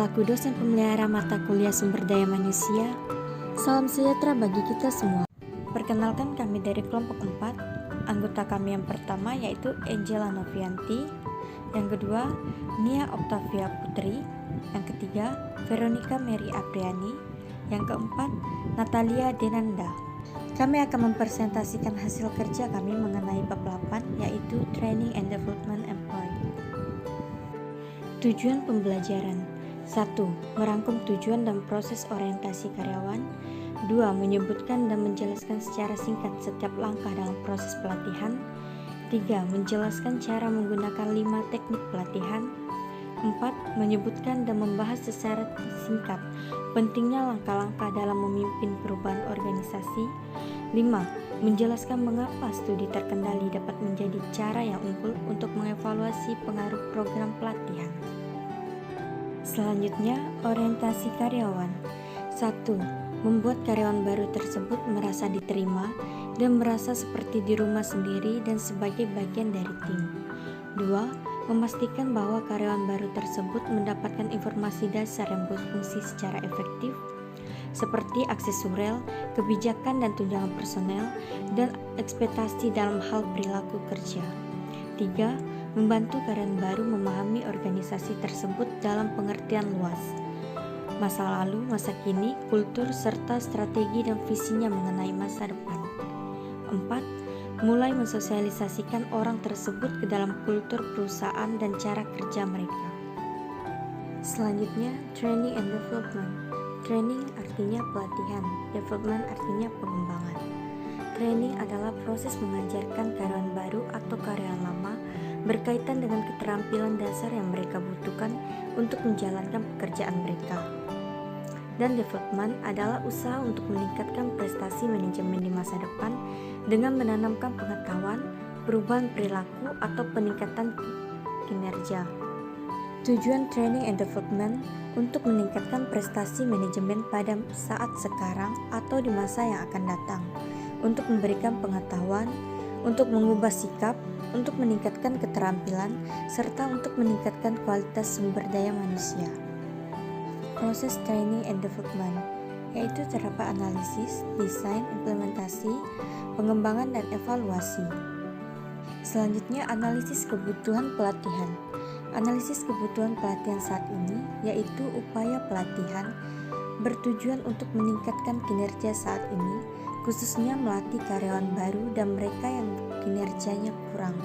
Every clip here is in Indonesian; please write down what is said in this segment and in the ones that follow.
selaku dosen pemelihara mata kuliah sumber daya manusia. Salam sejahtera bagi kita semua. Perkenalkan kami dari kelompok 4. Anggota kami yang pertama yaitu Angela Novianti, yang kedua Nia Octavia Putri, yang ketiga Veronica Mary Apriani, yang keempat Natalia Denanda. Kami akan mempresentasikan hasil kerja kami mengenai bab 8 yaitu Training and Development Employee. Tujuan pembelajaran: 1. Merangkum tujuan dan proses orientasi karyawan. 2. Menyebutkan dan menjelaskan secara singkat setiap langkah dalam proses pelatihan. 3. Menjelaskan cara menggunakan 5 teknik pelatihan. 4. Menyebutkan dan membahas secara singkat pentingnya langkah-langkah dalam memimpin perubahan organisasi. 5. Menjelaskan mengapa studi terkendali dapat menjadi cara yang unggul untuk mengevaluasi pengaruh program pelatihan. Selanjutnya, orientasi karyawan. 1. Membuat karyawan baru tersebut merasa diterima dan merasa seperti di rumah sendiri dan sebagai bagian dari tim. 2. Memastikan bahwa karyawan baru tersebut mendapatkan informasi dasar yang berfungsi secara efektif, seperti aksesurel, kebijakan dan tunjangan personel, dan ekspektasi dalam hal perilaku kerja. 3. Membantu karyawan baru memahami organisasi tersebut dalam pengertian luas, masa lalu, masa kini, kultur, serta strategi dan visinya mengenai masa depan. 4. Mulai mensosialisasikan orang tersebut ke dalam kultur perusahaan dan cara kerja mereka. Selanjutnya, training and development. Training artinya pelatihan, development artinya pengembangan. Training adalah proses mengajarkan karyawan baru atau karyawan lama berkaitan dengan keterampilan dasar yang mereka butuhkan untuk menjalankan pekerjaan mereka. Dan development adalah usaha untuk meningkatkan prestasi manajemen di masa depan dengan menanamkan pengetahuan, perubahan perilaku, atau peningkatan kinerja. Tujuan training and development untuk meningkatkan prestasi manajemen pada saat sekarang atau di masa yang akan datang, untuk memberikan pengetahuan, untuk mengubah sikap, untuk meningkatkan keterampilan, serta untuk meningkatkan kualitas sumber daya manusia. Proses training and development yaitu terdapat analisis, desain, implementasi, pengembangan, dan evaluasi. Selanjutnya, analisis kebutuhan pelatihan. Analisis kebutuhan pelatihan saat ini yaitu upaya pelatihan bertujuan untuk meningkatkan kinerja saat ini, khususnya melatih karyawan baru dan mereka yang kinerjanya kurang.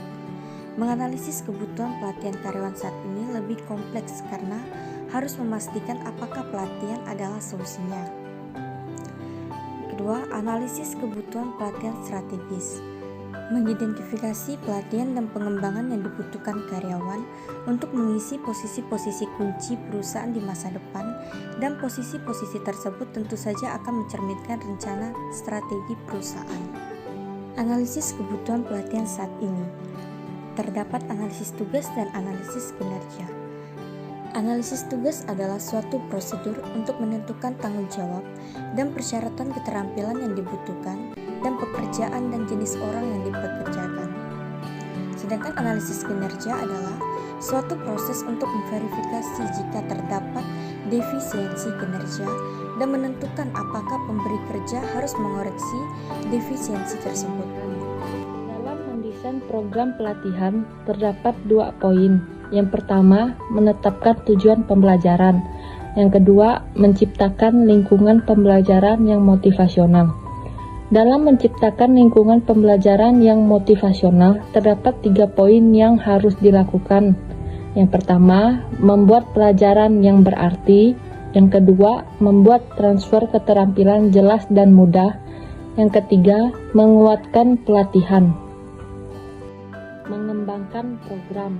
Menganalisis kebutuhan pelatihan karyawan saat ini lebih kompleks karena harus memastikan apakah pelatihan adalah solusinya. Kedua, analisis kebutuhan pelatihan strategis. Mengidentifikasi pelatihan dan pengembangan yang dibutuhkan karyawan untuk mengisi posisi-posisi kunci perusahaan di masa depan, dan posisi-posisi tersebut tentu saja akan mencerminkan rencana strategi perusahaan. Analisis kebutuhan pelatihan saat ini. Terdapat analisis tugas dan analisis kinerja. Analisis tugas adalah suatu prosedur untuk menentukan tanggung jawab dan persyaratan keterampilan yang dibutuhkan dan pekerjaan dan jenis orang yang dipekerjakan. Sedangkan analisis kinerja adalah suatu proses untuk memverifikasi jika terdapat defisiensi kinerja dan menentukan apakah pemberi kerja harus mengoreksi defisiensi tersebut. Dalam mendesain program pelatihan terdapat 2 poin. Yang pertama, menetapkan tujuan pembelajaran. Yang kedua, menciptakan lingkungan pembelajaran yang motivasional. Dalam menciptakan lingkungan pembelajaran yang motivasional, terdapat 3 poin yang harus dilakukan. Yang pertama, membuat pelajaran yang berarti. Yang kedua, membuat transfer keterampilan jelas dan mudah. Yang ketiga, menguatkan pelatihan. Mengembangkan program.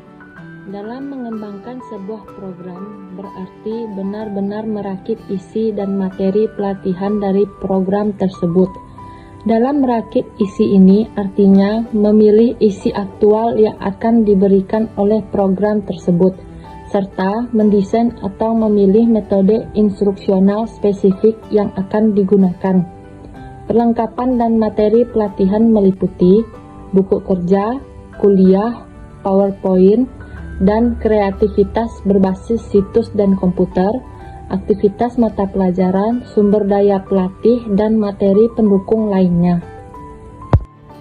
Dalam mengembangkan sebuah program, berarti benar-benar merakit isi dan materi pelatihan dari program tersebut. Dalam merakit isi ini artinya memilih isi aktual yang akan diberikan oleh program tersebut, serta mendesain atau memilih metode instruksional spesifik yang akan digunakan. Perlengkapan dan materi pelatihan meliputi buku kerja, kuliah, PowerPoint, dan kreativitas berbasis situs dan komputer, aktivitas mata pelajaran, sumber daya pelatih, dan materi pendukung lainnya.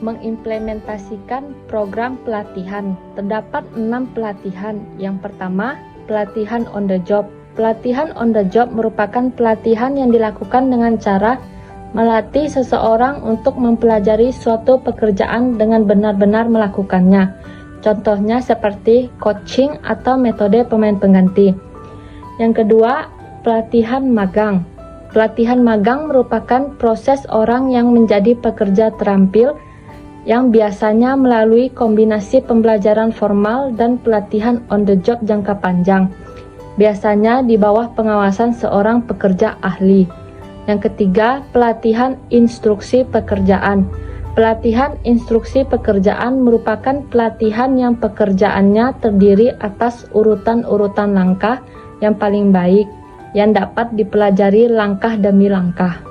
Mengimplementasikan program pelatihan. Terdapat 6 pelatihan. Yang pertama, pelatihan on the job. Pelatihan on the job merupakan pelatihan yang dilakukan dengan cara melatih seseorang untuk mempelajari suatu pekerjaan dengan benar-benar melakukannya. Contohnya seperti coaching atau metode pemain pengganti. Yang kedua, pelatihan magang. Pelatihan magang merupakan proses orang yang menjadi pekerja terampil yang biasanya melalui kombinasi pembelajaran formal dan pelatihan on the job jangka panjang, biasanya di bawah pengawasan seorang pekerja ahli. Yang ketiga, pelatihan instruksi pekerjaan. Pelatihan instruksi pekerjaan merupakan pelatihan yang pekerjaannya terdiri atas urutan-urutan langkah yang paling baik yang dapat dipelajari langkah demi langkah.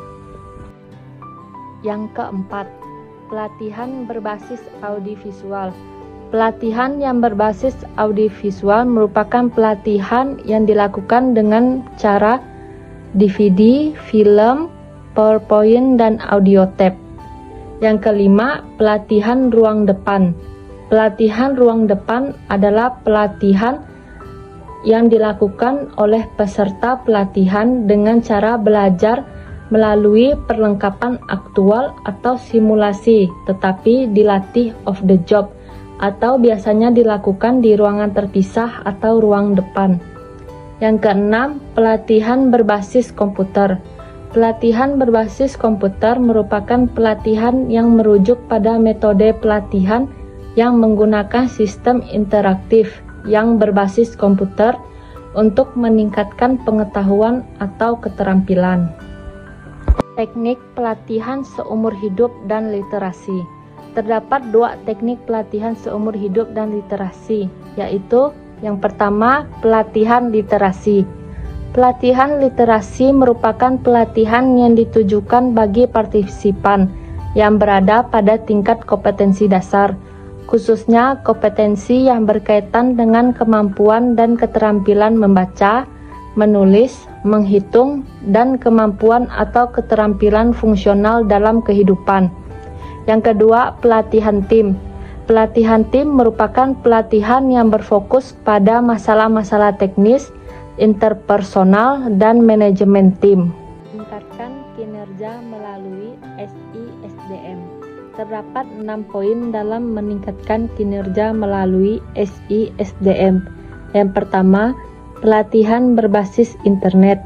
Yang keempat, pelatihan berbasis audiovisual. Pelatihan yang berbasis audiovisual merupakan pelatihan yang dilakukan dengan cara DVD, film, PowerPoint, dan audio tape. Yang kelima, pelatihan ruang depan. Pelatihan ruang depan adalah pelatihan yang dilakukan oleh peserta pelatihan dengan cara belajar melalui perlengkapan aktual atau simulasi, tetapi dilatih off the job, atau biasanya dilakukan di ruangan terpisah atau ruang depan. Yang keenam, pelatihan berbasis komputer. Pelatihan berbasis komputer merupakan pelatihan yang merujuk pada metode pelatihan yang menggunakan sistem interaktif yang berbasis komputer untuk meningkatkan pengetahuan atau keterampilan. Teknik pelatihan seumur hidup dan literasi. Terdapat 2 teknik pelatihan seumur hidup dan literasi, yaitu yang pertama, pelatihan literasi. Pelatihan literasi merupakan pelatihan yang ditujukan bagi partisipan yang berada pada tingkat kompetensi dasar, khususnya kompetensi yang berkaitan dengan kemampuan dan keterampilan membaca, menulis, menghitung, dan kemampuan atau keterampilan fungsional dalam kehidupan. Yang kedua, pelatihan tim. Pelatihan tim merupakan pelatihan yang berfokus pada masalah-masalah teknis, interpersonal, dan manajemen tim. Meningkatkan kinerja melalui SISDM. Terdapat 6 poin dalam meningkatkan kinerja melalui SISDM. Yang pertama, pelatihan berbasis internet.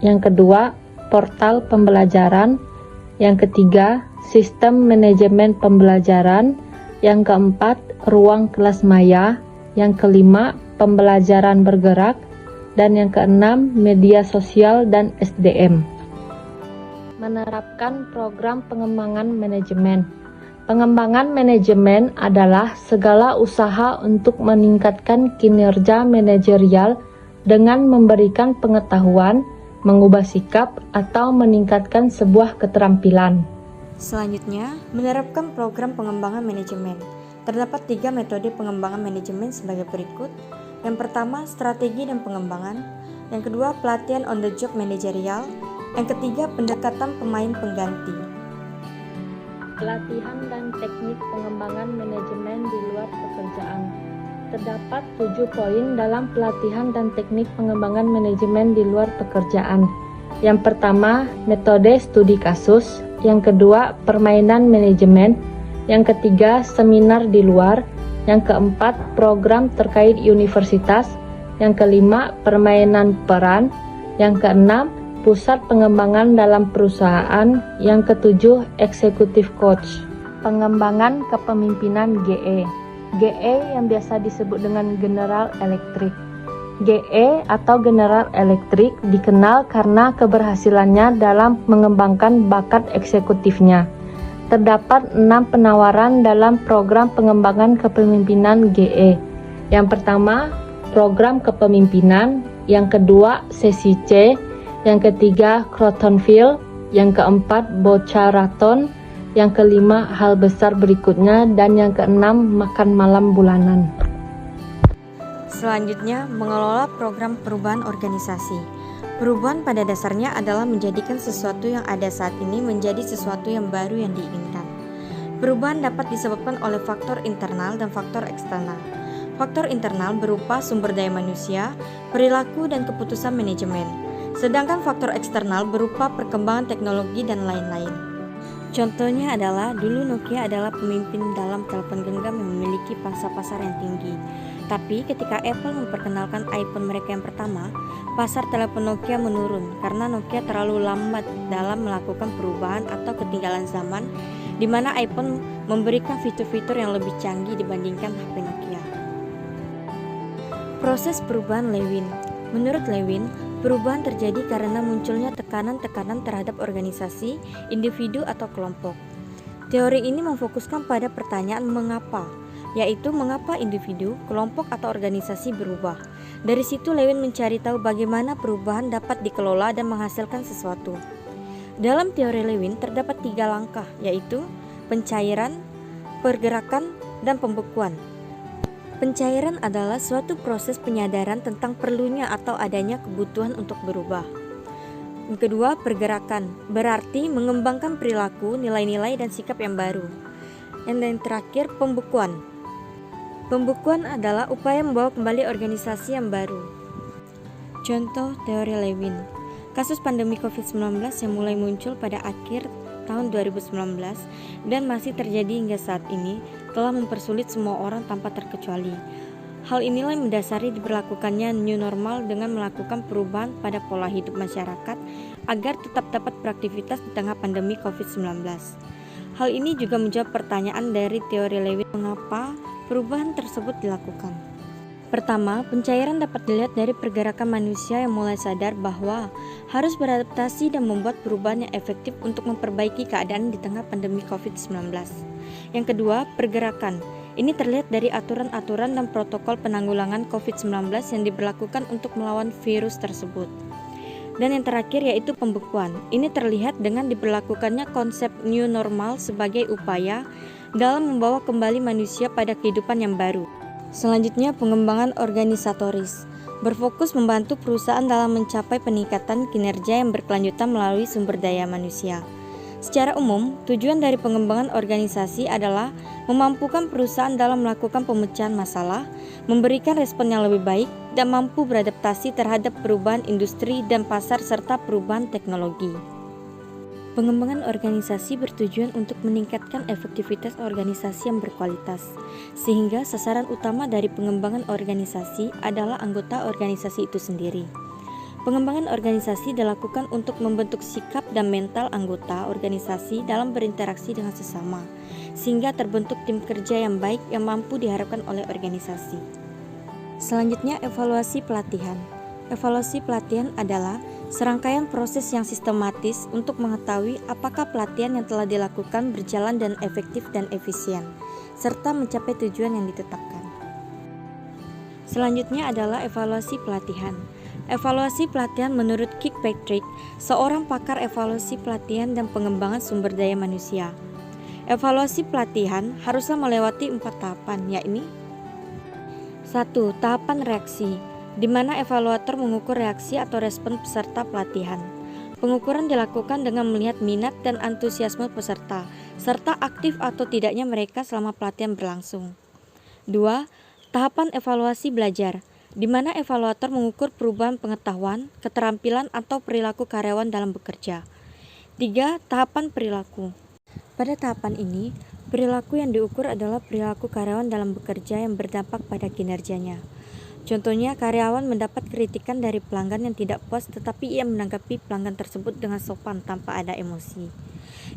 Yang kedua, portal pembelajaran. Yang ketiga, sistem manajemen pembelajaran. Yang keempat, ruang kelas maya. Yang kelima, pembelajaran bergerak. Dan yang keenam, media sosial dan SDM. Menerapkan program pengembangan manajemen. Pengembangan manajemen adalah segala usaha untuk meningkatkan kinerja manajerial dengan memberikan pengetahuan, mengubah sikap, atau meningkatkan sebuah keterampilan. Selanjutnya, menerapkan program pengembangan manajemen. Terdapat 3 metode pengembangan manajemen sebagai berikut. Yang pertama, strategi dan pengembangan. Yang kedua, pelatihan on the job manajerial. Yang ketiga, pendekatan pemain pengganti. Pelatihan dan teknik pengembangan manajemen di luar pekerjaan. Terdapat 7 poin dalam pelatihan dan teknik pengembangan manajemen di luar pekerjaan. Yang pertama, metode studi kasus. Yang kedua, permainan manajemen. Yang ketiga, seminar di luar. Yang keempat, program terkait universitas. Yang kelima, permainan peran. Yang keenam, pusat pengembangan dalam perusahaan. Yang ketujuh, executive coach. Pengembangan kepemimpinan GE. GE yang biasa disebut dengan General Electric. GE atau General Electric dikenal karena keberhasilannya dalam mengembangkan bakat eksekutifnya. Terdapat 6 penawaran dalam program pengembangan kepemimpinan GE. Yang pertama, program kepemimpinan. Yang kedua, sesi C. Yang ketiga, Crotonville. Yang keempat, Boca Raton. Yang kelima, hal besar berikutnya. Dan yang keenam, makan malam bulanan. Selanjutnya, mengelola program perubahan organisasi. Perubahan pada dasarnya adalah menjadikan sesuatu yang ada saat ini menjadi sesuatu yang baru yang diinginkan. Perubahan dapat disebabkan oleh faktor internal dan faktor eksternal. Faktor internal berupa sumber daya manusia, perilaku, dan keputusan manajemen. Sedangkan faktor eksternal berupa perkembangan teknologi dan lain-lain. Contohnya adalah, dulu Nokia adalah pemimpin dalam telepon genggam yang memiliki pangsa pasar yang tinggi. Tapi ketika Apple memperkenalkan iPhone mereka yang pertama, pasar telepon Nokia menurun karena Nokia terlalu lambat dalam melakukan perubahan atau ketinggalan zaman, di mana iPhone memberikan fitur-fitur yang lebih canggih dibandingkan HP Nokia. Proses perubahan Lewin. Menurut Lewin, perubahan terjadi karena munculnya tekanan-tekanan terhadap organisasi, individu, atau kelompok. Teori ini memfokuskan pada pertanyaan mengapa, yaitu mengapa individu, kelompok, atau organisasi berubah. Dari situ Lewin mencari tahu bagaimana perubahan dapat dikelola dan menghasilkan sesuatu. Dalam teori Lewin terdapat 3 langkah, yaitu pencairan, pergerakan, dan pembekuan. Pencairan adalah suatu proses penyadaran tentang perlunya atau adanya kebutuhan untuk berubah. Yang kedua, pergerakan, berarti mengembangkan perilaku, nilai-nilai, dan sikap yang baru. Yang terakhir, pembekuan. Pembekuan adalah upaya membawa kembali organisasi yang baru. Contoh teori Lewin. Kasus pandemi COVID-19 yang mulai muncul pada akhir tahun 2019 dan masih terjadi hingga saat ini telah mempersulit semua orang tanpa terkecuali. Hal inilah yang mendasari diberlakukannya new normal dengan melakukan perubahan pada pola hidup masyarakat agar tetap dapat beraktivitas di tengah pandemi COVID-19. Hal ini juga menjawab pertanyaan dari teori Lewin mengapa perubahan tersebut dilakukan. Pertama, pencairan dapat dilihat dari pergerakan manusia yang mulai sadar bahwa harus beradaptasi dan membuat perubahan yang efektif untuk memperbaiki keadaan di tengah pandemi COVID-19. Yang kedua, pergerakan. Ini terlihat dari aturan-aturan dan protokol penanggulangan COVID-19 yang diberlakukan untuk melawan virus tersebut. Dan yang terakhir yaitu pembekuan. Ini terlihat dengan diberlakukannya konsep new normal sebagai upaya dalam membawa kembali manusia pada kehidupan yang baru. Selanjutnya, pengembangan organisatoris. Berfokus membantu perusahaan dalam mencapai peningkatan kinerja yang berkelanjutan melalui sumber daya manusia. Secara umum, tujuan dari pengembangan organisasi adalah memampukan perusahaan dalam melakukan pemecahan masalah, memberikan respon yang lebih baik, dan mampu beradaptasi terhadap perubahan industri dan pasar serta perubahan teknologi. Pengembangan organisasi bertujuan untuk meningkatkan efektivitas organisasi yang berkualitas, sehingga sasaran utama dari pengembangan organisasi adalah anggota organisasi itu sendiri. Pengembangan organisasi dilakukan untuk membentuk sikap dan mental anggota organisasi dalam berinteraksi dengan sesama, sehingga terbentuk tim kerja yang baik yang mampu diharapkan oleh organisasi. Selanjutnya, evaluasi pelatihan. Evaluasi pelatihan adalah serangkaian proses yang sistematis untuk mengetahui apakah pelatihan yang telah dilakukan berjalan dan efektif dan efisien, serta mencapai tujuan yang ditetapkan. Selanjutnya adalah evaluasi pelatihan. Evaluasi pelatihan menurut Kirkpatrick, seorang pakar evaluasi pelatihan dan pengembangan sumber daya manusia. Evaluasi pelatihan haruslah melewati 4 tahapan, yakni 1. Tahapan reaksi, di mana evaluator mengukur reaksi atau respon peserta pelatihan. Pengukuran dilakukan dengan melihat minat dan antusiasme peserta, serta aktif atau tidaknya mereka selama pelatihan berlangsung. 2. Tahapan evaluasi belajar, di mana evaluator mengukur perubahan pengetahuan, keterampilan, atau perilaku karyawan dalam bekerja. 3. Tahapan perilaku. Pada tahapan ini, perilaku yang diukur adalah perilaku karyawan dalam bekerja yang berdampak pada kinerjanya. Contohnya, karyawan mendapat kritikan dari pelanggan yang tidak puas tetapi ia menanggapi pelanggan tersebut dengan sopan tanpa ada emosi.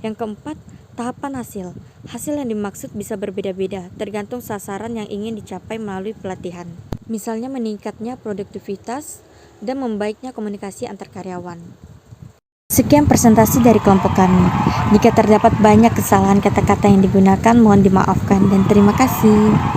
Yang keempat, tahapan hasil. Hasil yang dimaksud bisa berbeda-beda, tergantung sasaran yang ingin dicapai melalui pelatihan. Misalnya meningkatnya produktivitas dan membaiknya komunikasi antar karyawan. Sekian presentasi dari kelompok kami. Jika terdapat banyak kesalahan kata-kata yang digunakan, mohon dimaafkan dan terima kasih.